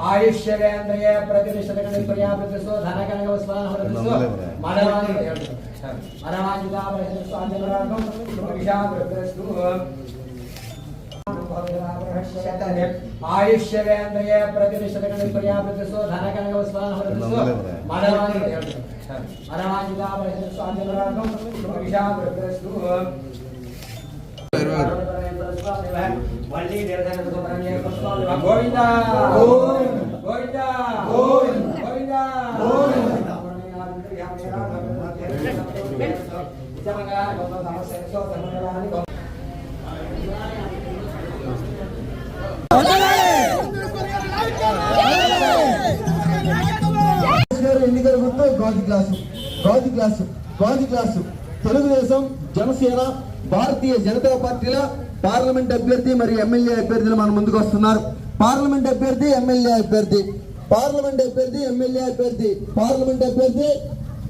आयुष्यवेन्द्रिय प्रतिष्ठितकं पर्याप्तसो धनकनकवस्वानहरसो मनवाञ्जितापरस्वादिवरागं विशाप्रस्तु आयुष्यवेन्द्रिय प्रतिष्ठितकं पर्याप्तसो धनकनकवस्वानहरसो मनवाञ्जितापरस्वादिवरागं विशाप्रस्तु गोविंदा गोविंदा गोविंदा ఎన్నికల గుర్తు గాజు గ్లాసు తెలుగుదేశం జనసేన భారతీయ జనతా పార్టీల పార్లమెంట్ అభ్యర్థి మరియు ఎమ్మెల్యే అభ్యర్థులు మన ముందుకు వస్తున్నారు. పార్లమెంట్ అభ్యర్థి ఎమ్మెల్యే అభ్యర్థి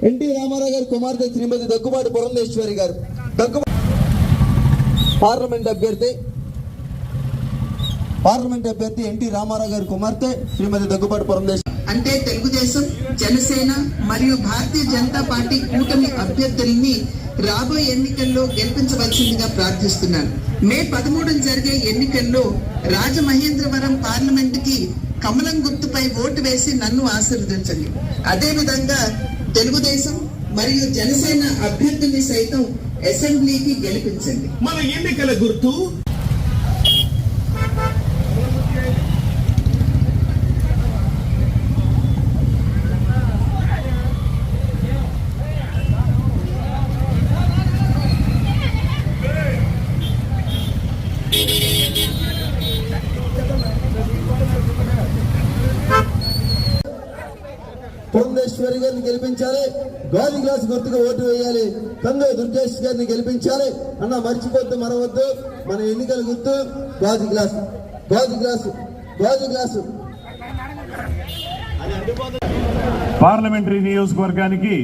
ఎన్టీ రామారావు గారి కుమార్తె శ్రీమతి దగ్గుబాటి పురంధేశ్వరి గారు. పార్లమెంట్ అభ్యర్థి ఎన్టీ రామారావు గారి కుమార్తె శ్రీమతి దగ్గుబాటి పురంధేశ్వరి. అంటే తెలుగుదేశం జనసేన మరియు భారతీయ జనతా పార్టీ కూటమి అభ్యర్థుల్ని రాబోయే ఎన్నికల్లో గెలిపించవలసిందిగా ప్రార్థిస్తున్నాను. మే 13న జరిగే ఎన్నికల్లో రాజమహేంద్రవరం పార్లమెంట్ కి కమలం గుర్తుపై ఓటు వేసి నన్ను ఆశీర్వదించండి. అదేవిధంగా తెలుగుదేశం మరియు జనసేన అభ్యర్థుల్ని సైతం అసెంబ్లీకి గెలిపించండి. మన ఎన్నికల గుర్తు పురంధేశ్వరి గారిని గెలిపించాలి. గాజు గ్లాస్ గుర్తుగా ఓటు వేయాలి. కందుల దుర్గేష్ గారిని గెలిపించాలి. అన్న మర్చిపోద్దు, మరవద్దు. మన ఎన్నికల గుర్తు గాజు గ్లాసు. పార్లమెంటరీ నియోజకవర్గానికి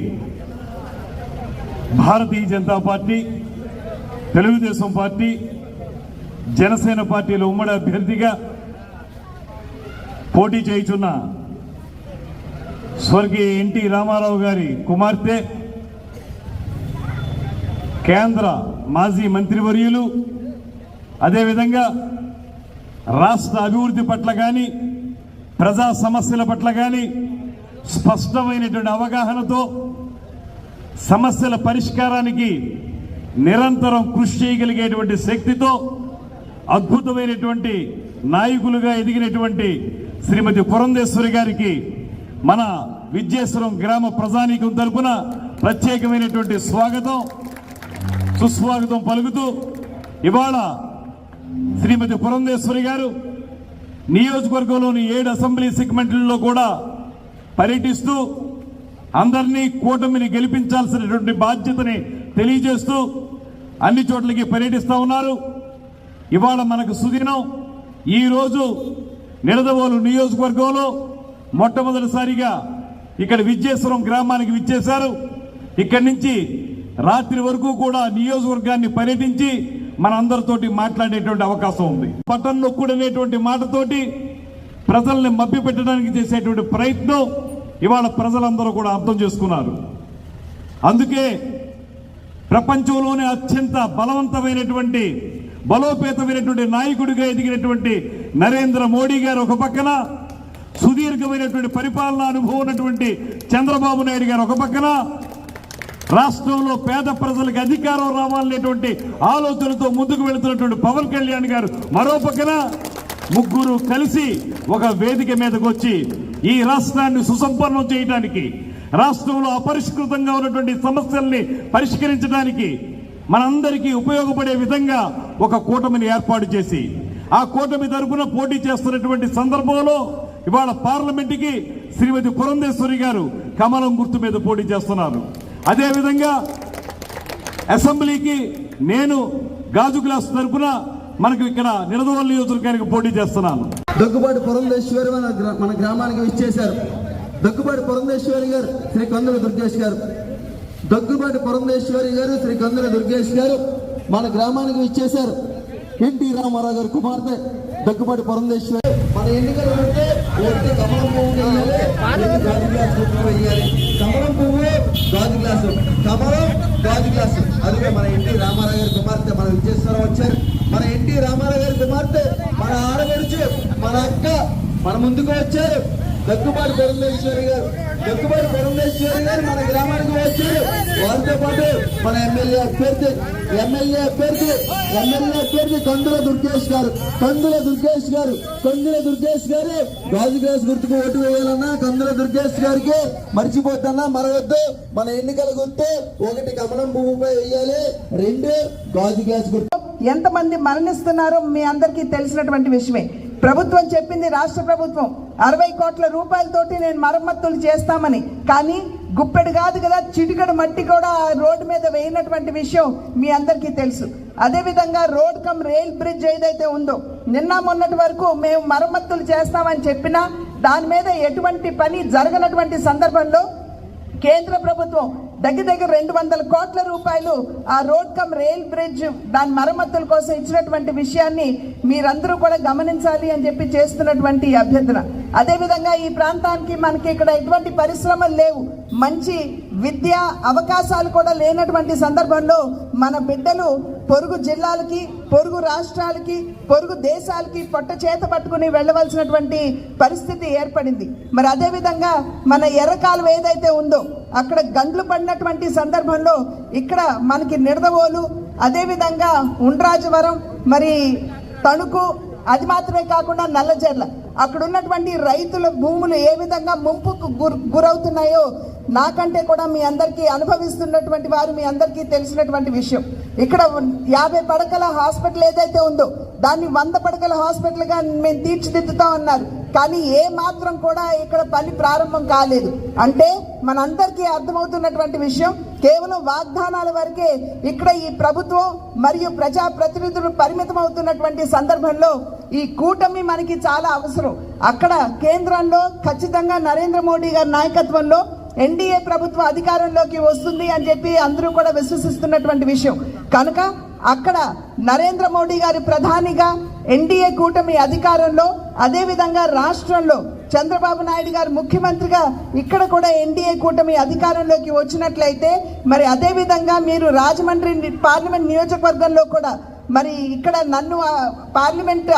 భారతీయ జనతా పార్టీ, తెలుగుదేశం పార్టీ, జనసేన పార్టీల ఉమ్మడి అభ్యర్థిగా పోటీ చేయుచున్న స్వర్గీయ ఎన్టీ రామారావు గారి కుమార్తె, కేంద్ర మాజీ మంత్రివర్యులు, అదేవిధంగా రాష్ట్ర అభివృద్ధి పట్ల కానీ ప్రజా సమస్యల పట్ల కానీ స్పష్టమైనటువంటి అవగాహనతో సమస్యల పరిష్కారానికి నిరంతరం కృషి చేయగలిగేటువంటి శక్తితో అద్భుతమైనటువంటి నాయకులుగా ఎదిగినటువంటి శ్రీమతి పురంధేశ్వరి గారికి మన విద్యేశ్వరం గ్రామ ప్రజానీకం తరపున ప్రత్యేకమైనటువంటి సుస్వాగతం పలుకుతూ ఇవాళ శ్రీమతి పురంధేశ్వరి గారు నియోజకవర్గంలోని 7 అసెంబ్లీ సెగ్మెంట్లలో కూడా పర్యటిస్తూ అందరినీ కూటమిని గెలిపించాల్సినటువంటి బాధ్యతని తెలియజేస్తూ అన్ని చోట్లకి పర్యటిస్తూ ఉన్నారు. ఇవాళ మనకు సుదినం. ఈరోజు నిడదవోలు నియోజకవర్గంలో మొట్టమొదటిసారిగా ఇక్కడ విద్యేశ్వరం గ్రామానికి విచ్చేశారు. ఇక్కడి నుంచి రాత్రి వరకు కూడా నియోజకవర్గాన్ని పర్యటించి మనందరితోటి మాట్లాడేటువంటి అవకాశం ఉంది. బటన్ నొక్కుడనేటువంటి మాటతోటి ప్రజల్ని మభ్యపెట్టడానికి చేసేటువంటి ప్రయత్నం ఇవాళ ప్రజలందరూ కూడా అర్థం చేసుకున్నారు. అందుకే ప్రపంచంలోనే అత్యంత బలవంతమైనటువంటి బలోపేతమైనటువంటి నాయకుడిగా ఎదిగినటువంటి నరేంద్ర మోడీ గారు ఒక పక్కన, సుదీర్ఘమైనటువంటి పరిపాలనా అనుభవం ఉన్నటువంటి చంద్రబాబు నాయుడు గారు ఒక పక్కన, రాష్ట్రంలో పేద ప్రజలకు అధికారం రావాలనేటువంటి ఆలోచనతో ముందుకు వెళుతున్నటువంటి పవన్ కళ్యాణ్ గారు మరో పక్కన, ముగ్గురు కలిసి ఒక వేదిక మీదకు వచ్చి ఈ రాష్ట్రాన్ని సుసంపన్నం చేయడానికి, రాష్ట్రంలో అపరిష్కృతంగా ఉన్నటువంటి సమస్యల్ని పరిష్కరించడానికి మనందరికీ ఉపయోగపడే విధంగా ఒక కూటమిని ఏర్పాటు చేసి ఆ కూటమి తరపున పోటీ చేస్తున్నటువంటి సందర్భంలో ఇవాళ పార్లమెంటుకి శ్రీమతి పురంధేశ్వరి గారు కమలం గుర్తు మీద పోటీ చేస్తున్నారు. అదేవిధంగా అసెంబ్లీకి నేను గాజు గ్లాస్ తరపున మనకు ఇక్కడ నిడదవోలు నియోజకవర్గానికి పోటీ చేస్తున్నాను. దగ్గుబాటి పురంధేశ్వరి మన గ్రామానికి విచ్చేశారు. దగ్గుబాటి పురంధేశ్వరి గారు శ్రీ కందుల దుర్గేష్ గారు శ్రీ కందుల దుర్గేష్ గారు మన గ్రామానికి విచ్చేశారు. ఎన్టీ రామారావు గారి కుమార్తె దగ్గుబాటి పురంధేశ్వరి. మన ఎన్నికలు ఒకటి కమలం పువ్వు వేయాలి, రెండు గాజు గ్లాస్ గుర్తుకు వేయాలి. కమలం పువ్వు గాజు గ్లాసు, కమలం గాజు గ్లాసు. అదిగే మన ఎన్టీ రామారావు గారి కుమార్తె మన విజయేశ్వరం వచ్చారు. మన ఎన్టీ రామారావు గారి కుమార్తె, మన ఆడపడుచు, మన అక్క మన ముందుకు వచ్చారు. దగ్గుబాటి పురంధేశ్వరి గారు మన గ్రామానికి వచ్చారు. వారితో పాటు మన ఎమ్మెల్యే అభ్యర్థి కందుల దుర్గేష్ గారు గాజు గ్లాస్ గుర్తుకు ఓటు వేయాలన్నా కందుల దుర్గేష్ గారికి మర్చిపోతున్నా మరవద్దు. మన ఎన్నికల గుర్తు ఒకటి కమలం పువ్వుపై వేయాలి, రెండు గాజు గ్లాస్ గుర్తు. ఎంతమంది మరణిస్తున్నారో మీ అందరికీ తెలిసినటువంటి విషయమే. ప్రభుత్వం చెప్పింది, రాష్ట్ర ప్రభుత్వం 60 కోట్ల రూపాయలతోటి నేను మరమ్మతులు చేస్తామని. కానీ గుప్పెడు కాదు కదా, చిటికెడు మట్టి కూడా రోడ్డు మీద వేయినటువంటి విషయం మీ అందరికీ తెలుసు. అదేవిధంగా రోడ్ కమ్ రైల్ బ్రిడ్జ్ ఏదైతే ఉందో, నిన్న మొన్నటి వరకు మేము మరమ్మతులు చేస్తామని చెప్పినా దాని మీద ఎటువంటి పని జరగనటువంటి సందర్భంలో కేంద్ర ప్రభుత్వం దగ్గర 200 కోట్ల రూపాయలు ఆ రోడ్ కమ్ రైల్ బ్రిడ్జ్ దాని మరమ్మతుల కోసం ఇచ్చినటువంటి విషయాన్ని మీరందరూ కూడా గమనించాలి అని చెప్పి చేస్తున్నటువంటి అభ్యర్థన. అదేవిధంగా ఈ ప్రాంతానికి మనకి ఇక్కడ ఎటువంటి పరిశ్రమలు లేవు, మంచి విద్యా అవకాశాలు కూడా లేనటువంటి సందర్భంలో మన బిడ్డలు పొరుగు జిల్లాలకి, పొరుగు రాష్ట్రాలకి, పొరుగు దేశాలకి పొట్ట చేత పట్టుకుని వెళ్ళవలసినటువంటి పరిస్థితి ఏర్పడింది. మరి అదేవిధంగా మన ఎర్రకాలువ ఏదైతే ఉందో అక్కడ గండ్లు పడినటువంటి సందర్భంలో ఇక్కడ మనకి నిడదవోలు, అదేవిధంగా ఉండ్రాజవరం, మరి తణుకు, అది మాత్రమే కాకుండా నల్లజర్ల అక్కడ ఉన్నటువంటి రైతుల భూములు ఏ విధంగా ముంపుకు గురవుతున్నాయో నాకంటే కూడా మీ అందరికీ అనుభవిస్తున్నటువంటి వారు మీ అందరికీ తెలిసినటువంటి విషయం. ఇక్కడ 50 పడకల హాస్పిటల్ ఏదైతే ఉందో దాన్ని 100 పడకల హాస్పిటల్గా మేము తీర్చిదిద్దుతాం అన్నారు. కానీ ఏ మాత్రం కూడా ఇక్కడ పని ప్రారంభం కాలేదు. అంటే మనందరికీ అర్థమవుతున్నటువంటి విషయం, కేవలం వాగ్దానాల వరకే ఇక్కడ ఈ ప్రభుత్వం మరియు ప్రజాప్రతినిధులు పరిమితం అవుతున్నటువంటి సందర్భంలో ఈ కూటమి మనకి చాలా అవసరం. అక్కడ కేంద్రంలో ఖచ్చితంగా నరేంద్ర మోడీ గారి నాయకత్వంలో ఎన్డీఏ ప్రభుత్వం అధికారంలోకి వస్తుంది అని చెప్పి అందరూ కూడా విశ్వసిస్తున్నటువంటి విషయం. కనుక అక్కడ నరేంద్ర మోడీ గారి ప్రధానిగా, ఎన్డీఏ కూటమి అధికారంలో, అదేవిధంగా రాష్ట్రంలో చంద్రబాబు నాయుడు గారు ముఖ్యమంత్రిగా ఇక్కడ కూడా ఎన్డీఏ కూటమి అధికారంలోకి వచ్చినట్లయితే మరి అదేవిధంగా మీరు రాజమండ్రి పార్లమెంట్ నియోజకవర్గంలో కూడా మరి ఇక్కడ నన్ను పార్లమెంట్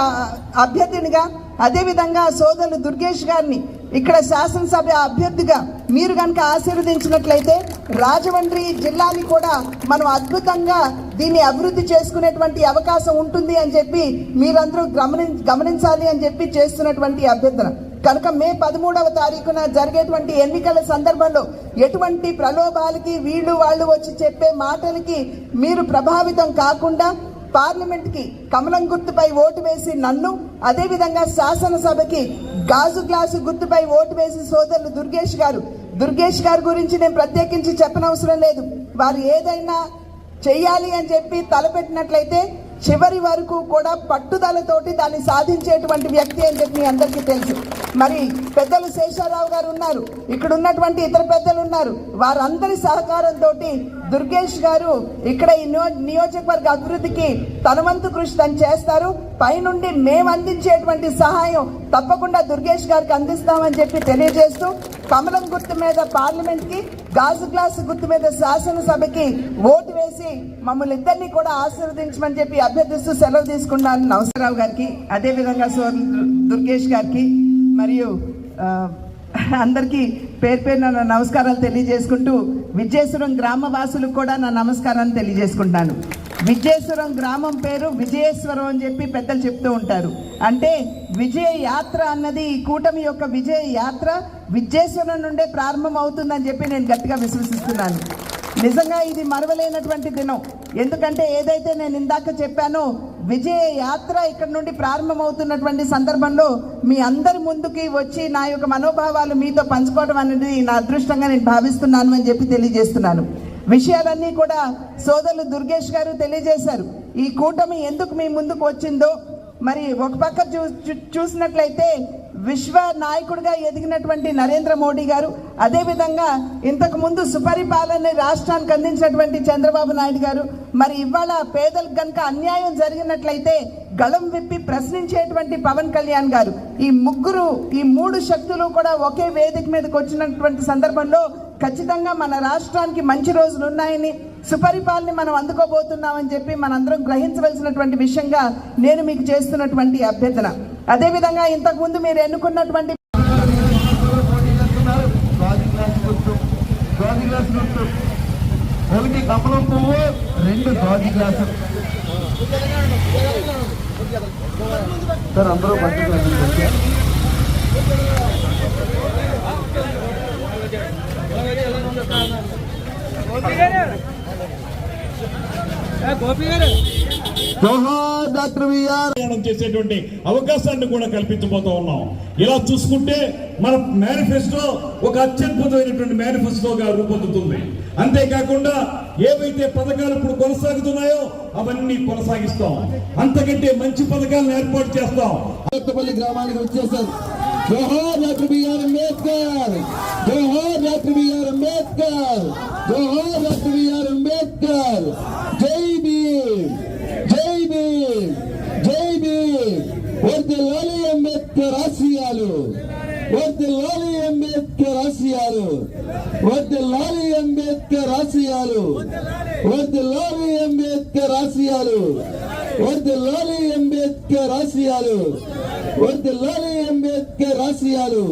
అభ్యర్థినిగా, అదేవిధంగా సోదరులు దుర్గేష్ గారిని ఇక్కడ శాసనసభ అభ్యర్థిగా మీరు కనుక ఆశీర్వదించినట్లయితే రాజమండ్రి జిల్లాని కూడా మనం అద్భుతంగా దీన్ని అభివృద్ధి చేసుకునేటువంటి అవకాశం ఉంటుంది అని చెప్పి మీరందరూ గమనించాలి అని చెప్పి చేస్తున్నటువంటి అభ్యర్థన. కనుక మే 13వ తారీఖున జరిగేటువంటి ఎన్నికల సందర్భంలో ఎటువంటి ప్రలోభాలకి వీళ్ళు వాళ్ళు వచ్చి చెప్పే మాటలకి మీరు ప్రభావితం కాకుండా పార్లమెంట్ కి కమలం గుర్తుపై ఓటు వేసి నన్ను, అదేవిధంగా శాసనసభకి గాజు గ్లాసు గుర్తుపై ఓటు వేసి సోదరులు దుర్గేష్ గారి గురించి నేను ప్రత్యేకించి చెప్పనవసరం లేదు. వారు ఏదైనా చెయ్యాలి అని చెప్పి తలపెట్టినట్లయితే చివరి వరకు కూడా పట్టుదలతోటి దాన్ని సాధించేటువంటి వ్యక్తి అని చెప్పి మీ అందరికీ తెలుసు. మరి పెద్దలు శేషారావు గారు ఉన్నారు, ఇక్కడ ఉన్నటువంటి ఇతర పెద్దలు ఉన్నారు. వారందరి సహకారంతో దుర్గేష్ గారు ఇక్కడ ఈ నియోజకవర్గ అభివృద్ధికి తన వంతు కృషి తను చేస్తారు. పైనుండి మేము అందించేటువంటి సహాయం తప్పకుండా దుర్గేష్ గారికి అందిస్తామని చెప్పి తెలియజేస్తూ కమలం గుర్తు మీద పార్లమెంట్ కి, గాజు గ్లాసు గుర్తు మీద శాసనసభకి ఓటు వేసి మమ్మల్ని ఇద్దరిని కూడా ఆశీర్వదించమని చెప్పి అభ్యర్థిస్తూ సెలవు తీసుకున్నాను. నమస్కారావు గారికి, అదేవిధంగా సోదరు దుర్గేష్ గారికి మరియు అందరికీ పేరు పేరు నా నమస్కారాలు తెలియజేసుకుంటూ విజయేశ్వరం గ్రామవాసులకు కూడా నా నమస్కారాన్ని తెలియజేసుకుంటాను. విజయేశ్వరం గ్రామం పేరు విజయేశ్వరం అని చెప్పి పెద్దలు చెప్తూ ఉంటారు. అంటే విజయ యాత్ర అన్నది ఈ కూటమి యొక్క విజయ యాత్ర విజయేశ్వరం నుండే ప్రారంభం అవుతుందని చెప్పి నేను గట్టిగా విశ్వసిస్తున్నాను. నిజంగా ఇది మరవలేనటువంటి దినం. ఎందుకంటే ఏదైతే నేను ఇందాక చెప్పానో విజయ యాత్ర ఇక్కడ నుండి ప్రారంభమవుతున్నటువంటి సందర్భంలో మీ అందరి ముందుకి వచ్చి నా యొక్క మనోభావాలు మీతో పంచుకోవడం అనేది నా అదృష్టంగా నేను భావిస్తున్నాను అని చెప్పి తెలియజేస్తున్నాను. విషయాలన్నీ కూడా సోదరులు దుర్గేష్ గారు తెలియజేశారు. ఈ కూటమి ఎందుకు మీ ముందుకు వచ్చిందో మరి ఒక పక్క చూసినట్లయితే విశ్వ నాయకుడిగా ఎదిగినటువంటి నరేంద్ర మోడీ గారు, అదేవిధంగా ఇంతకు ముందు సుపరిపాలన రాష్ట్రానికి అందించినటువంటి చంద్రబాబు నాయుడు గారు, మరి ఇవాళ పేదలకు కనుక అన్యాయం జరిగినట్లయితే గళం విప్పి ప్రశ్నించేటువంటి పవన్ కళ్యాణ్ గారు, ఈ మూడు శక్తులు కూడా ఒకే వేదిక మీదకి వచ్చినటువంటి సందర్భంలో ఖచ్చితంగా మన రాష్ట్రానికి మంచి రోజులు ఉన్నాయని, సుపరిపాలన మనం అందుకోబోతున్నామని చెప్పి మనందరం గ్రహించవలసినటువంటి విషయంగా నేను మీకు చేస్తున్నటువంటి అభ్యర్థన. అదేవిధంగా ఇంతకుముందు మీరు ఎన్నుకున్నటువంటి గాజు గ్లాస్ గుర్తు, ఒకటి కమలం పువ్వు, 2 గాజు గ్లాసు. సార్ అందరూ పట్టుకున్నారు. జోహార్ డాక్టర్ బిఆర్ ప్రయాణం చేసేటువంటి అవకాశాన్ని కూడా కల్పించబోతా ఉన్నాం. ఇలా చూసుకుంటే మన మేనిఫెస్టో ఒక అత్యద్భుతమైనటువంటి మేనిఫెస్టోగా రూపొందుతుంది. అంతేకాకుండా ఏవైతే పథకాలు ఇప్పుడు కొనసాగుతున్నాయో అవన్నీ కొనసాగిస్తాం. అంతకంటే మంచి పథకాలను ఏర్పాటు చేస్తాం. కొత్తపల్లి గ్రామానికి వచ్చేసారు. జోహార్ డాక్టర్ బిఆర్ అంబేద్కర్, జోహార్ డాక్టర్ బిఆర్ అంబేద్కర్, జోహార్ డాక్టర్ బిఆర్ అంబేద్కర్. జై భీమ్, జై భీమ్, జై భీమ్. వర్ధిల్లాలి అంబేద్కర్ ఆశయాలు, వర్ధిల్లాలి అంబేద్కర్ ఆశయాలు, వర్ధిల్లాలి అంబేద్కర్ ఆశయాలు, వర్ధిల్లాలి అంబేద్కర్ ఆశయాలు, వర్ధిల్లాలి అంబేద్కర్ ఆశయాలు, వర్ధిల్లాలి అంబేద్కర్ ఆశయాలు.